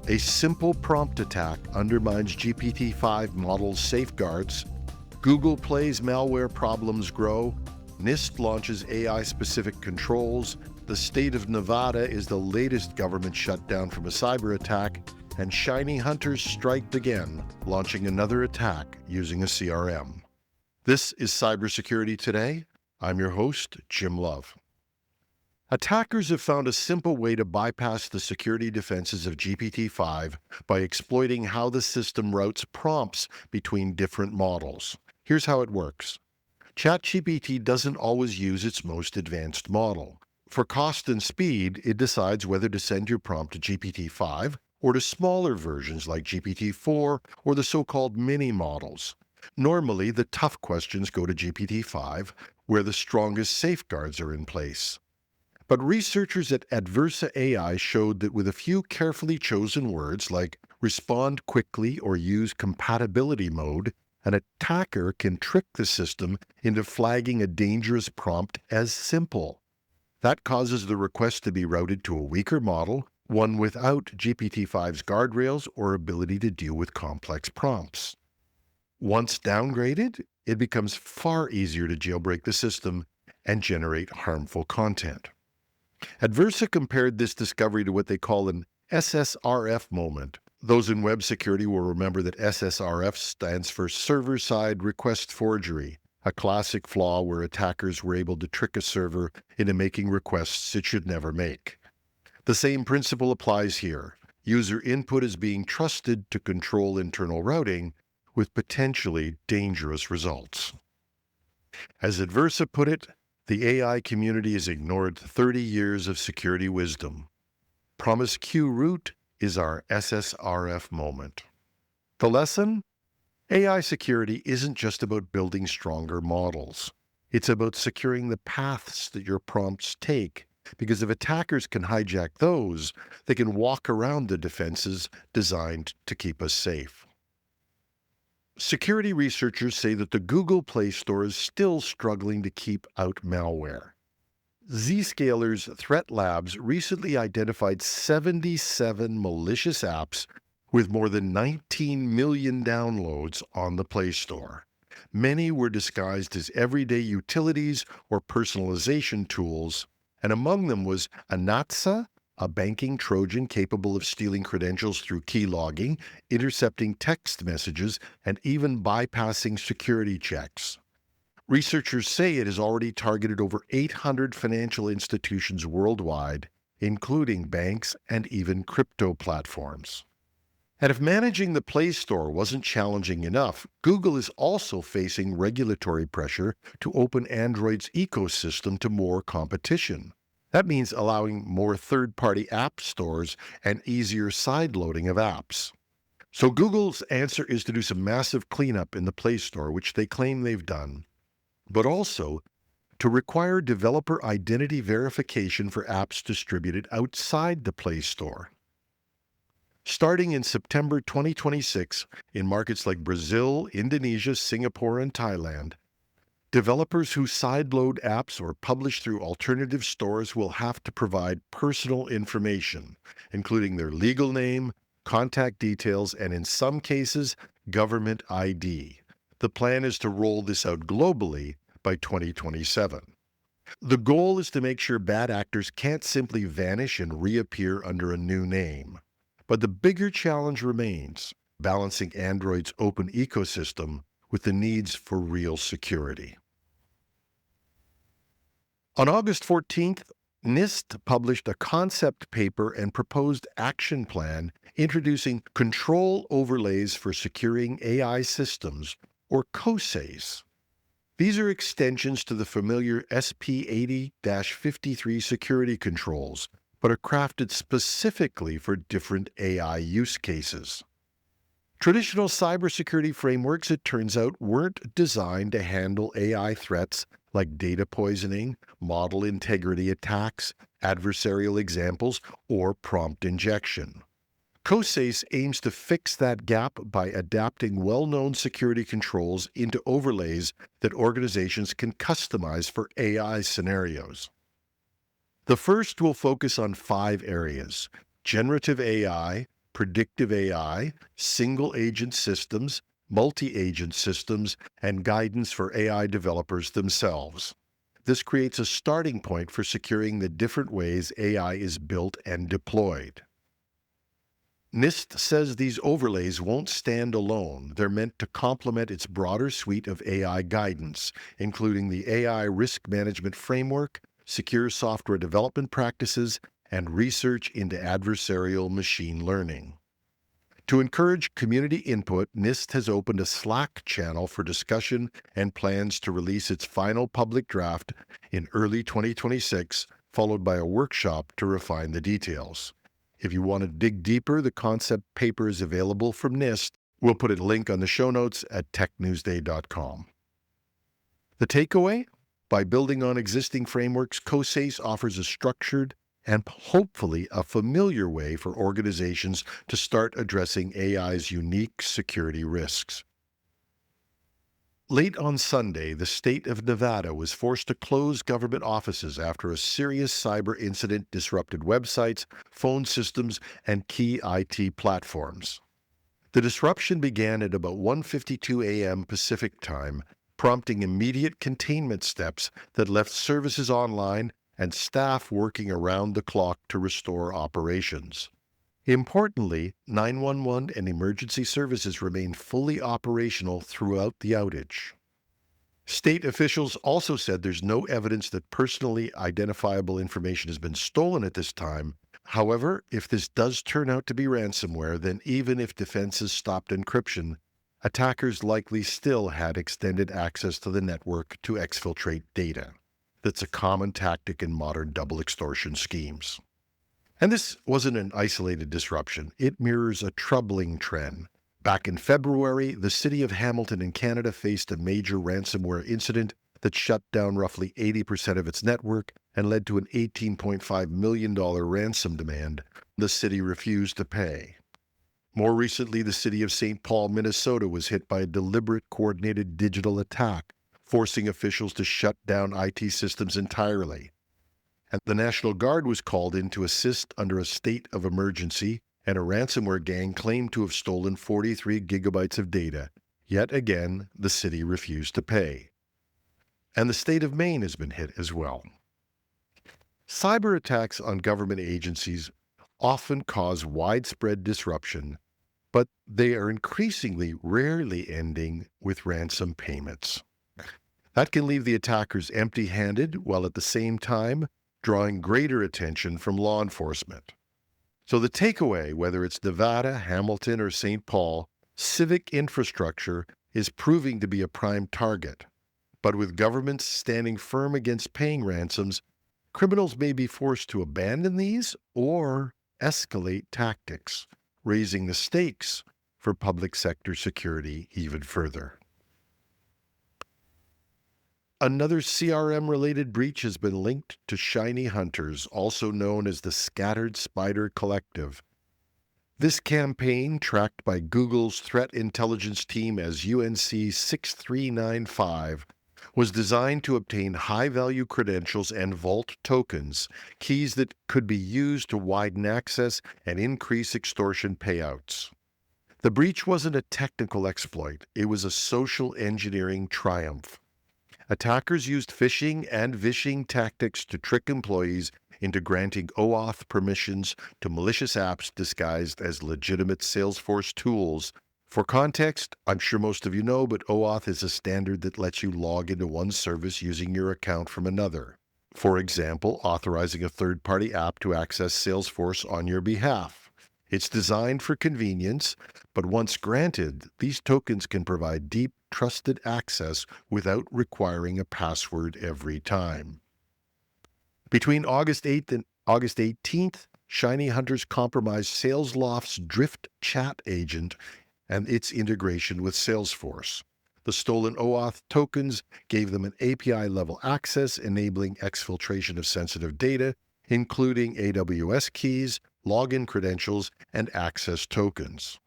A simple prompt attack undermines GPT-5 model's safeguards. Google Play's malware problems grow. NIST launches AI-specific controls. The state of Nevada is the latest government shutdown from a cyber attack. And shiny hunters strike again, launching another attack using a CRM. This is Cybersecurity Today. I'm your host, Jim Love. Attackers have found a simple way to bypass the security defenses of GPT-5 by exploiting how the system routes prompts between different models. Here's how it works. ChatGPT doesn't always use its most advanced model. For cost and speed, it decides whether to send your prompt to GPT-5 or to smaller versions like GPT-4 or the so-called mini models. Normally, the tough questions go to GPT-5, where the strongest safeguards are in place. But researchers at Adversa AI showed that with a few carefully chosen words like respond quickly or use compatibility mode, an attacker can trick the system into flagging a dangerous prompt as simple. That causes the request to be routed to a weaker model, one without GPT-5's guardrails or ability to deal with complex prompts. Once downgraded, it becomes far easier to jailbreak the system and generate harmful content. Adversa compared this discovery to what they call an SSRF moment. Those in web security will remember that SSRF stands for server-side request forgery, a classic flaw where attackers were able to trick a server into making requests it should never make. The same principle applies here. User input is being trusted to control internal routing with potentially dangerous results. As Adversa put it, the AI community has ignored 30 years of security wisdom. Promiscu root is our SSRF moment. The lesson? AI security isn't just about building stronger models. It's about securing the paths that your prompts take, because if attackers can hijack those, they can walk around the defenses designed to keep us safe. Security researchers say that the Google Play Store is still struggling to keep out malware. Zscaler's Threat Labs recently identified 77 malicious apps with more than 19 million downloads on the Play Store. Many were disguised as everyday utilities or personalization tools, and among them was Anatsa, a banking Trojan capable of stealing credentials through key logging, intercepting text messages, and even bypassing security checks. Researchers say it has already targeted over 800 financial institutions worldwide, including banks and even crypto platforms. And if managing the Play Store wasn't challenging enough, Google is also facing regulatory pressure to open Android's ecosystem to more competition. That means allowing more third-party app stores and easier sideloading of apps. So Google's answer is to do some massive cleanup in the Play Store, which they claim they've done, but also to require developer identity verification for apps distributed outside the Play Store. Starting in September 2026, in markets like Brazil, Indonesia, Singapore, and Thailand, developers who sideload apps or publish through alternative stores will have to provide personal information, including their legal name, contact details, and in some cases, government ID. The plan is to roll this out globally by 2027. The goal is to make sure bad actors can't simply vanish and reappear under a new name. But the bigger challenge remains balancing Android's open ecosystem with the needs for real security. On August 14th, NIST published a concept paper and proposed action plan introducing control overlays for securing AI systems, or COSAs. These are extensions to the familiar SP80-53 security controls, but are crafted specifically for different AI use cases. Traditional cybersecurity frameworks, it turns out, weren't designed to handle AI threats like data poisoning, model integrity attacks, adversarial examples, or prompt injection. COSACE aims to fix that gap by adapting well-known security controls into overlays that organizations can customize for AI scenarios. The first will focus on 5 areas: generative AI, predictive AI, single-agent systems, multi-agent systems, and guidance for AI developers themselves. This creates a starting point for securing the different ways AI is built and deployed. NIST says these overlays won't stand alone. They're meant to complement its broader suite of AI guidance, including the AI Risk Management Framework, secure software development practices, and research into adversarial machine learning. To encourage community input, NIST has opened a Slack channel for discussion and plans to release its final public draft in early 2026, followed by a workshop to refine the details. If you want to dig deeper, the concept paper is available from NIST. We'll put a link on the show notes at technewsday.com. The takeaway? By building on existing frameworks, COSACE offers a structured and hopefully a familiar way for organizations to start addressing AI's unique security risks. Late on Sunday, the state of Nevada was forced to close government offices after a serious cyber incident disrupted websites, phone systems, and key IT platforms. The disruption began at about 1:52 a.m. Pacific Time, prompting immediate containment steps that left services online and staff working around the clock to restore operations. Importantly, 911 and emergency services remained fully operational throughout the outage. State officials also said there's no evidence that personally identifiable information has been stolen at this time. However, if this does turn out to be ransomware, then even if defenses stopped encryption, attackers likely still had extended access to the network to exfiltrate data. That's a common tactic in modern double extortion schemes. And this wasn't an isolated disruption. It mirrors a troubling trend. Back in February, the city of Hamilton in Canada faced a major ransomware incident that shut down roughly 80% of its network and led to an $18.5 million ransom demand the city refused to pay. More recently, the city of St. Paul, Minnesota was hit by a deliberate coordinated digital attack, forcing officials to shut down IT systems entirely. And the National Guard was called in to assist under a state of emergency, and a ransomware gang claimed to have stolen 43 gigabytes of data. Yet again, the city refused to pay. And the state of Maine has been hit as well. Cyber attacks on government agencies often cause widespread disruption, but they are increasingly rarely ending with ransom payments. That can leave the attackers empty-handed, while at the same time drawing greater attention from law enforcement. So the takeaway, whether it's Nevada, Hamilton, or St. Paul, civic infrastructure is proving to be a prime target. But with governments standing firm against paying ransoms, criminals may be forced to abandon these or escalate tactics, raising the stakes for public sector security even further. Another CRM-related breach has been linked to Shiny Hunters, also known as the Scattered Spider Collective. This campaign, tracked by Google's threat intelligence team as UNC 6395, was designed to obtain high-value credentials and vault tokens, keys that could be used to widen access and increase extortion payouts. The breach wasn't a technical exploit, it was a social engineering triumph. Attackers used phishing and vishing tactics to trick employees into granting OAuth permissions to malicious apps disguised as legitimate Salesforce tools. For context, I'm sure most of you know, but OAuth is a standard that lets you log into one service using your account from another. For example, authorizing a third-party app to access Salesforce on your behalf. It's designed for convenience, but once granted, these tokens can provide deep, trusted access without requiring a password every time. Between August 8th and August 18th, Shiny Hunters compromised SalesLoft's Drift chat agent and its integration with Salesforce. The stolen OAuth tokens gave them an API-level access, enabling exfiltration of sensitive data, including AWS keys, login credentials, and access tokens.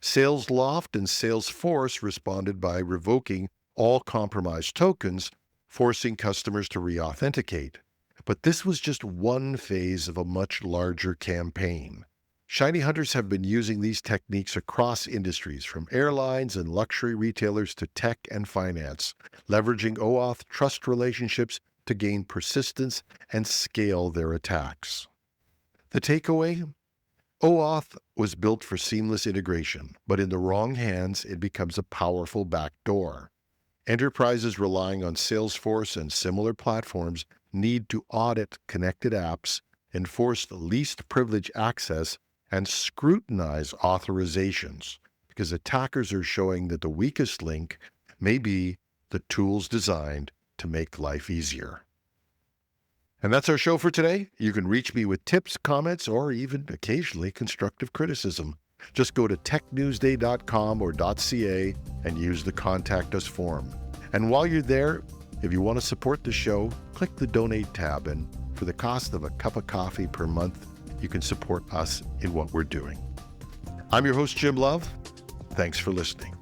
SalesLoft and Salesforce responded by revoking all compromised tokens, forcing customers to re-authenticate. But this was just one phase of a much larger campaign. Shiny hunters have been using these techniques across industries, from airlines and luxury retailers to tech and finance, leveraging OAuth trust relationships to gain persistence and scale their attacks. The takeaway? OAuth was built for seamless integration, but in the wrong hands, it becomes a powerful backdoor. Enterprises relying on Salesforce and similar platforms need to audit connected apps, enforce the least privilege access, and scrutinize authorizations, because attackers are showing that the weakest link may be the tools designed to make life easier. And that's our show for today. You can reach me with tips, comments, or even occasionally constructive criticism. Just go to technewsday.com or .ca and use the Contact Us form. And while you're there, if you want to support the show, click the Donate tab, and for the cost of a cup of coffee per month, you can support us in what we're doing. I'm your host, Jim Love. Thanks for listening.